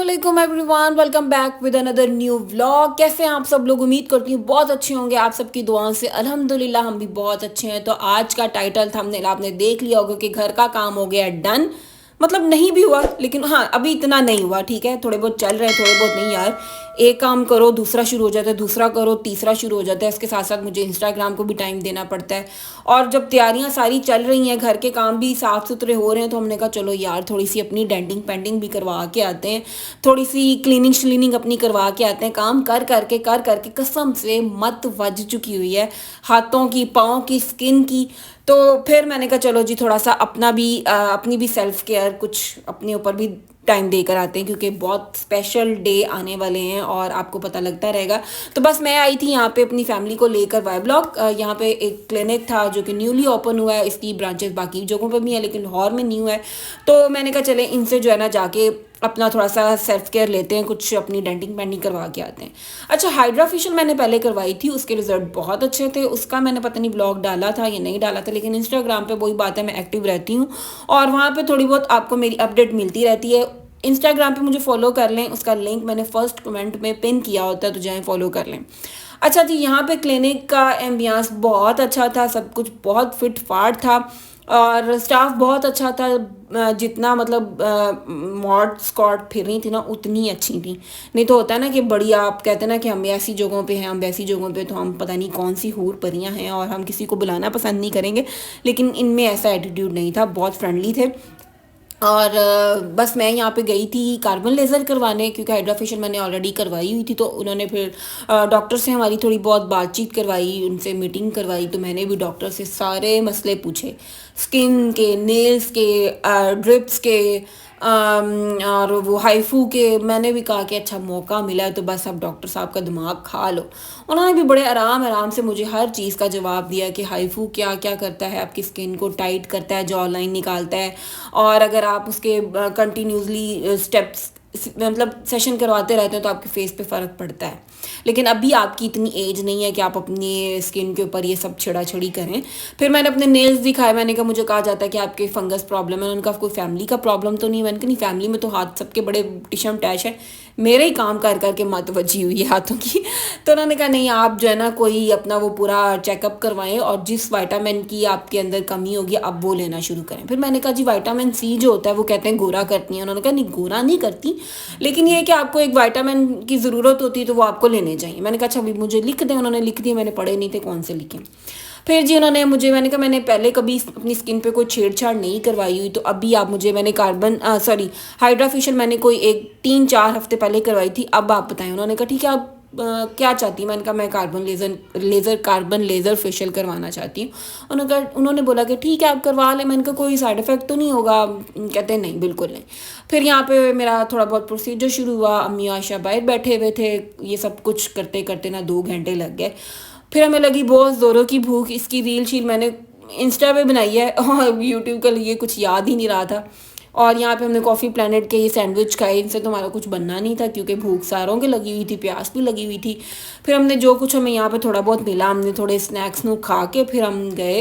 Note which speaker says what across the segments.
Speaker 1: अस्सलाम everyone, welcome back with another new vlog. कैसे हैं आप सब लोग? उम्मीद करती हूँ बहुत अच्छे होंगे आप सबकी दुआओं से। अल्हम्दुलिल्लाह हम भी बहुत अच्छे हैं। तो आज का टाइटल थंबनेल आपने देख लिया होगा कि घर का काम हो गया डन। मतलब नहीं भी हुआ, लेकिन हाँ अभी इतना नहीं हुआ, ठीक है, थोड़े बहुत चल रहे हैं, थोड़े बहुत नहीं यार। एक काम करो दूसरा शुरू हो जाता है, दूसरा करो तीसरा शुरू हो जाता है। इसके साथ साथ मुझे इंस्टाग्राम को भी टाइम देना पड़ता है। और जब तैयारियां सारी चल रही हैं, घर के काम भी साफ सुथरे हो रहे हैं, तो हमने कहा चलो यार थोड़ी सी अपनी डेंटिंग पेंटिंग भी करवा के आते हैं, थोड़ी सी क्लीनिंग श्लीनिंग अपनी करवा के आते हैं। काम कर करके कसम से मत वज चुकी हुई है, हाथों की, पाँव की, स्किन की। तो फिर मैंने कहा चलो जी थोड़ा सा अपना भी अपनी भी सेल्फ केयर, कुछ अपने ऊपर भी टाइम देकर आते हैं, क्योंकि बहुत स्पेशल डे आने वाले हैं और आपको पता लगता रहेगा। तो बस मैं आई थी यहाँ पे अपनी फैमिली को लेकर वाई ब्लॉक। यहाँ पे एक क्लिनिक था जो कि न्यूली ओपन हुआ है, इसकी ब्रांचेस बाकी जगहों पे भी है लेकिन लाहौर में न्यू है। तो मैंने कहा चले इनसे जो है ना जाके अपना थोड़ा सा सेल्फ केयर लेते हैं, कुछ अपनी डेंटिंग पेंटिंग करवा के आते हैं। अच्छा, हाइड्रा फेशियल मैंने पहले करवाई थी, उसके रिजल्ट बहुत अच्छे थे। उसका मैंने पता नहीं ब्लॉग डाला था या नहीं डाला था, लेकिन इंस्टाग्राम पे वही बात है, मैं एक्टिव रहती हूँ और वहाँ पे थोड़ी बहुत आपको मेरी अपडेट मिलती रहती है। इंस्टाग्राम पे मुझे फॉलो कर लें, उसका लिंक मैंने फर्स्ट कमेंट में पिन किया होता है, तो जाएँ फॉलो कर लें। अच्छा जी, यहाँ पे क्लिनिक का एम्बियंस बहुत अच्छा था, सब कुछ बहुत फिट फाट था और स्टाफ बहुत अच्छा था। जितना मतलब मॉड स्कॉट फिर रही थी ना उतनी अच्छी थी। नहीं तो होता है ना कि बढ़िया, आप कहते हैं ना कि हम ऐसी जगहों पे हैं, हम वैसी जगहों पे, तो हम पता नहीं कौन सी हूर परियां हैं और हम किसी को बुलाना पसंद नहीं करेंगे। लेकिन इनमें ऐसा एटीट्यूड नहीं था, बहुत फ्रेंडली थे। और बस मैं यहाँ पे गई थी कार्बन लेज़र करवाने, क्योंकि हाइड्रा फेशियल मैंने ऑलरेडी करवाई हुई थी। तो उन्होंने फिर डॉक्टर से हमारी थोड़ी बहुत बातचीत करवाई, उनसे मीटिंग करवाई। तो मैंने भी डॉक्टर से सारे मसले पूछे, स्किन के, नेल्स के, ड्रिप्स के, और वो हाइफू के। मैंने भी कहा कि अच्छा मौका मिला है तो बस अब डॉक्टर साहब का दिमाग खा लो। उन्होंने भी बड़े आराम आराम से मुझे हर चीज़ का जवाब दिया कि हाइफू क्या क्या करता है, आपकी स्किन को टाइट करता है, जॉ लाइन निकालता है, और अगर आप उसके कंटिन्यूसली स्टेप्स मतलब सेशन करवाते रहते हैं तो आपके फेस पे फ़र्क पड़ता है। लेकिन अभी आपकी इतनी एज नहीं है कि आप अपनी स्किन के ऊपर ये सब छेड़ा-छड़ी करें। फिर मैंने अपने नेल्स दिखाए, मैंने कहा मुझे कहा जाता है कि आपके फंगस प्रॉब्लम है। उनका कोई फैमिली का प्रॉब्लम तो नहीं है? मैंने कहा नहीं, फैमिली में तो हाथ सबके बड़े टिशम टैश है, मेरे ही काम कर कर के मत बची हुई है हाथों की। तो उन्होंने कहा नहीं, आप जो है ना कोई अपना वो पूरा चेकअप करवाएं और जिस विटामिन की आपके अंदर कमी होगी अब वो लेना शुरू करें। फिर मैंने कहा जी विटामिन सी जो होता है वो कहते हैं गोरा करती है। उन्होंने कहा नहीं, गोरा नहीं करती, लेकिन ये है कि आपको एक विटामिन की ज़रूरत होती है तो वो आपको लेने चाहिए। मैंने कहा अच्छा अभी मुझे लिख दें। उन्होंने लिख दिए, मैंने पढ़े नहीं थे कौन से लिखे। फिर जी उन्होंने मुझे, मैंने कहा मैंने पहले कभी अपनी स्किन पे कोई छेड़छाड़ नहीं करवाई हुई, तो अभी आप मुझे, मैंने हाइड्रा फेशियल मैंने कोई एक 3-4 हफ्ते पहले करवाई थी, अब आप बताएं। उन्होंने कहा ठीक है, आप क्या चाहती हैं? मैंने कहा मैं कार्बन लेज़र फेशियल करवाना चाहती हूँ। उन्होंने बोला कि ठीक है आप करवा लें। मैंने कहा कोई साइड इफ़ेक्ट तो नहीं होगा? कहते हैं नहीं, बिल्कुल नहीं। फिर यहाँ पे मेरा थोड़ा बहुत प्रोसीजर शुरू हुआ, अम्मी आयशा बाहर बैठे हुए थे, ये सब कुछ करते करते ना 2 घंटे लग गए। फिर हमें लगी बहुत ज़ोरों की भूख। इसकी रील शील मैंने इंस्टा पे बनाई है और यूट्यूब के लिए कुछ याद ही नहीं रहा था। और यहाँ पे हमने कॉफ़ी प्लैनेट के ये सैंडविच खाए, इनसे तो हमारा कुछ बनना नहीं था क्योंकि भूख सारों की लगी हुई थी, प्यास भी लगी हुई थी। फिर हमने जो कुछ हमें यहाँ पे थोड़ा बहुत मिला, हमने थोड़े स्नैक्स नू खा के फिर हम गए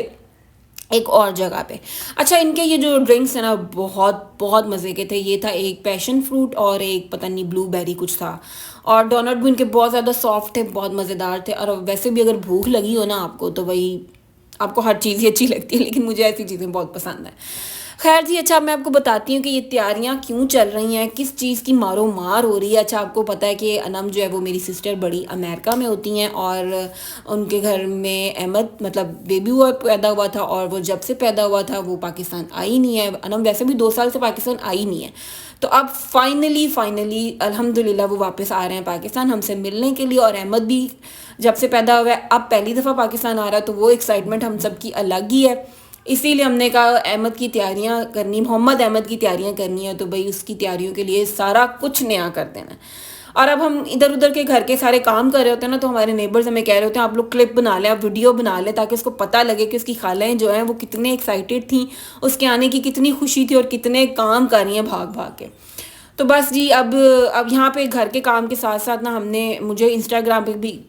Speaker 1: एक और जगह पे। अच्छा, इनके ये जो ड्रिंक्स है ना बहुत बहुत मज़े के थे। ये था एक पैशन फ्रूट और एक पता नहीं ब्लूबेरी कुछ था, और डोनट भी इनके बहुत ज़्यादा सॉफ्ट थे, बहुत मज़ेदार थे। और वैसे भी अगर भूख लगी हो ना आपको, तो वही आपको हर चीज़ ही अच्छी लगती है, लेकिन मुझे ऐसी चीज़ें बहुत पसंद हैं। खैर जी, अच्छा मैं आपको बताती हूँ कि ये तैयारियाँ क्यों चल रही हैं, किस चीज़ की मारो मार हो रही है। अच्छा, आपको पता है कि अनम जो है वो मेरी सिस्टर बड़ी अमेरिका में होती हैं, और उनके घर में अहमद मतलब बेबी हुआ पैदा हुआ था, और वो जब से पैदा हुआ था वो पाकिस्तान आई नहीं है। अनम वैसे भी 2 साल से पाकिस्तान आई नहीं है। तो अब फाइनली अल्हम्दुलिल्लाह वो वापस आ रहे हैं पाकिस्तान हमसे मिलने के लिए। और अहमद भी जब से पैदा हुआ है अब पहली दफ़ा पाकिस्तान आ रहा है, तो वो एक्साइटमेंट हम सब की अलग ही है। इसीलिए हमने कहा अहमद की तैयारियां करनी, मोहम्मद अहमद की तैयारियां करनी है, तो भाई उसकी तैयारियों के लिए सारा कुछ नया कर देना है। और अब हम इधर उधर के घर के सारे काम कर रहे होते हैं ना, तो हमारे नेबर्स हमें कह रहे होते हैं आप लोग क्लिप बना लें, आप वीडियो बना लें, ताकि उसको पता लगे कि उसकी खालाएँ जो हैं वो कितने एक्साइटेड थी, उसके आने की कितनी खुशी थी और कितने काम कर रही हैं भाग भाग के। तो बस जी अब यहाँ पे घर के काम के साथ साथ ना हमने, मुझे इंस्टाग्राम पे भी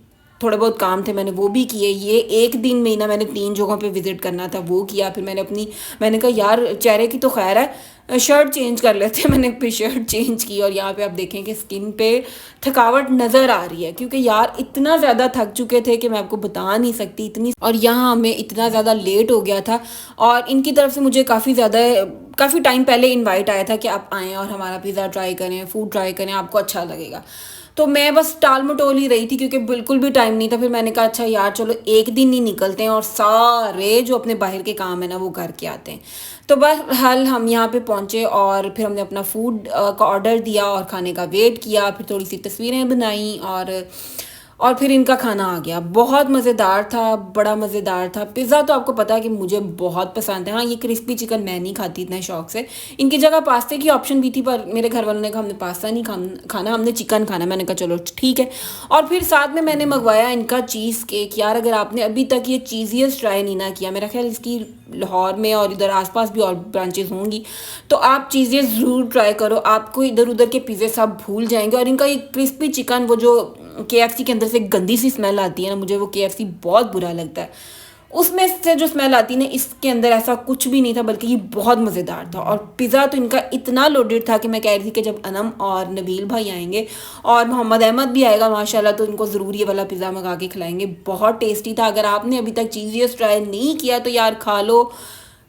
Speaker 1: थोड़े बहुत काम थे मैंने वो भी किए। ये 1 दिन में ही ना मैंने 3 जगहों पे विज़िट करना था वो किया। फिर मैंने कहा यार चेहरे की तो ख़ैर है, शर्ट चेंज कर लेते हैं। मैंने फिर शर्ट चेंज की और यहाँ पे आप देखें कि स्किन पे थकावट नज़र आ रही है, क्योंकि यार इतना ज़्यादा थक चुके थे कि मैं आपको बता नहीं सकती इतनी। और यहाँ हमें इतना ज़्यादा लेट हो गया था और इनकी तरफ से मुझे काफ़ी टाइम पहले इनवाइट आया था कि आप आएँ और हमारा पिज़्ज़ा ट्राई करें, फूड ट्राई करें, आपको अच्छा लगेगा। तो मैं बस टाल मटोल ही रही थी क्योंकि बिल्कुल भी टाइम नहीं था। फिर मैंने कहा अच्छा यार चलो एक दिन ही निकलते हैं और सारे जो अपने बाहर के काम है ना वो करके आते हैं। तो बहरहाल हम यहाँ पे पहुँचे और फिर हमने अपना फूड का ऑर्डर दिया और खाने का वेट किया। फिर थोड़ी सी तस्वीरें बनाई और फिर इनका खाना आ गया। बहुत मज़ेदार था, बड़ा मज़ेदार था। पिज़्ज़ा तो आपको पता है कि मुझे बहुत पसंद है। हाँ, ये क्रिस्पी चिकन मैं नहीं खाती इतने शौक से। इनकी जगह पास्ते की ऑप्शन भी थी पर मेरे घर वालों ने कहा हमने पास्ता नहीं खाना, हमने चिकन खाना। मैंने कहा चलो ठीक है। और फिर साथ में मैंने मंगवाया इनका चीज़ केक। यार अगर आपने अभी तक ये चीज़ियस्ट ट्राई नहीं ना किया, मेरा ख्याल इसकी लाहौर में और इधर आसपास भी और ब्रांचेस होंगी, तो आप चीज़ें ज़रूर ट्राई करो। आपको इधर उधर के पिज़्ज़े सब भूल जाएंगे। और इनका ये क्रिस्पी चिकन, वो जो KFC के अंदर से गंदी सी स्मेल आती है ना, मुझे वो KFC बहुत बुरा लगता है, उसमें से जो स्मेल आती है ना, इसके अंदर ऐसा कुछ भी नहीं था, बल्कि ये बहुत मज़ेदार था। और पिज़्ज़ा तो इनका इतना लोडेड था कि मैं कह रही थी कि जब अनम और नबील भाई आएंगे और मोहम्मद अहमद भी आएगा माशाल्लाह, तो इनको ज़रूर ये वाला पिज़्ज़ा मंगा के खिलाएंगे। बहुत टेस्टी था। अगर आपने अभी तक चीज़ियस ट्राई नहीं किया तो यार खा लो,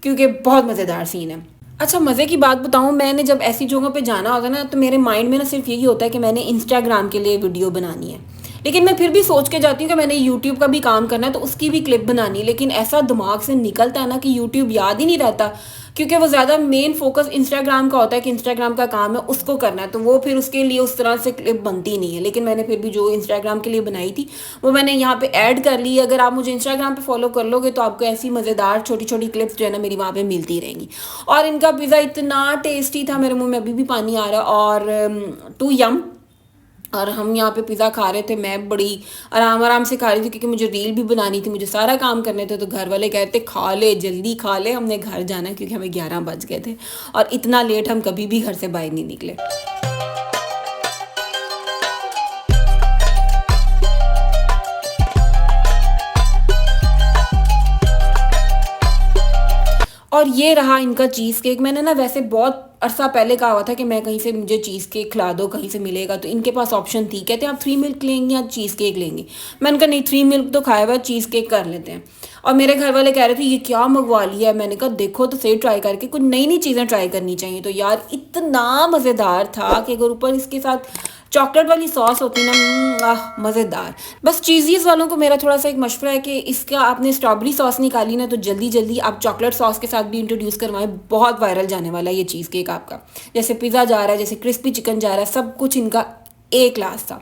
Speaker 1: क्योंकि बहुत मज़ेदार सीन है। अच्छा, मज़े की बात बताऊँ, मैंने जब ऐसी जगहों पे जाना होता है ना, तो मेरे माइंड में ना सिर्फ यही होता है कि मैंने इंस्टाग्राम के लिए वीडियो बनानी है। लेकिन मैं फिर भी सोच के जाती हूँ कि मैंने यूट्यूब का भी काम करना है, तो उसकी भी क्लिप बनानी है। लेकिन ऐसा दिमाग से निकलता है ना कि यूट्यूब याद ही नहीं रहता, क्योंकि वो ज़्यादा मेन फोकस इंस्टाग्राम का होता है कि इंस्टाग्राम का काम है उसको करना है, तो वो फिर उसके लिए उस तरह से क्लिप बनती नहीं है। लेकिन मैंने फिर भी जो इंस्टाग्राम के लिए बनाई थी वो मैंने यहाँ पे ऐड कर ली। अगर आप मुझे इंस्टाग्राम पे फॉलो कर लोगे तो आपको ऐसी मज़ेदार छोटी छोटी क्लिप्स जो है ना मेरी वहाँ पे मिलती रहेंगी। और इनका पिज़्ज़ा इतना टेस्टी था, मेरे मुंह में अभी भी पानी आ रहा है। और टू यम। और हम यहाँ पे पिज़्ज़ा खा रहे थे, मैं बड़ी आराम आराम से खा रही थी क्योंकि मुझे रील भी बनानी थी, मुझे सारा काम करने थे। तो घर वाले कहते खा ले, जल्दी खा ले, हमने घर जाना है, क्योंकि हमें 11 बज गए थे और इतना लेट हम कभी भी घर से बाहर नहीं निकले। और ये रहा इनका चीज़ केक। मैंने ना वैसे बहुत अरसा पहले कहा हुआ था कि मैं कहीं से मुझे चीज़ केक खिला दो, कहीं से मिलेगा। तो इनके पास ऑप्शन थी, कहते हैं आप 3 मिल्क लेंगे या चीज़ केक लेंगे। मैंने कहा नहीं, 3 मिल्क तो खाया हुआ, चीज़ केक कर लेते हैं। और मेरे घर वाले कह रहे थे ये क्या मंगवा लिया है। मैंने कहा देखो तो सही, ट्राई करके कुछ नई नई चीज़ें ट्राई करनी चाहिए। तो यार इतना मज़ेदार था कि अगर ऊपर इसके साथ चॉकलेट वाली सॉस होती ना, मज़ेदार। बस चीज़ीज़ वालों को मेरा थोड़ा सा एक मशवरा है कि इसका आपने स्ट्रॉबेरी सॉस निकाली ना, तो जल्दी जल्दी आप चॉकलेट सॉस के साथ भी इंट्रोड्यूस करवाएं। बहुत वायरल जाने वाला है ये चीज़ केक आपका। जैसे पिज़्ज़ा जा रहा है, जैसे क्रिस्पी चिकन जा रहा है, सब कुछ इनका ए क्लास था।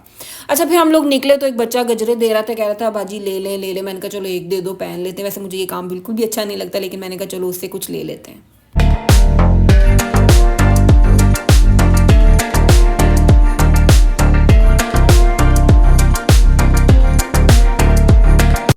Speaker 1: अच्छा, फिर हम लोग निकले तो एक बच्चा गजरे दे रहा था, कह रहा था बाजी ले ले ले ले। मैंने कहा चलो एक दे दो, पहन लेते हैं। वैसे मुझे ये काम बिल्कुल भी अच्छा नहीं लगता, लेकिन मैंने कहा चलो उससे कुछ ले लेते हैं।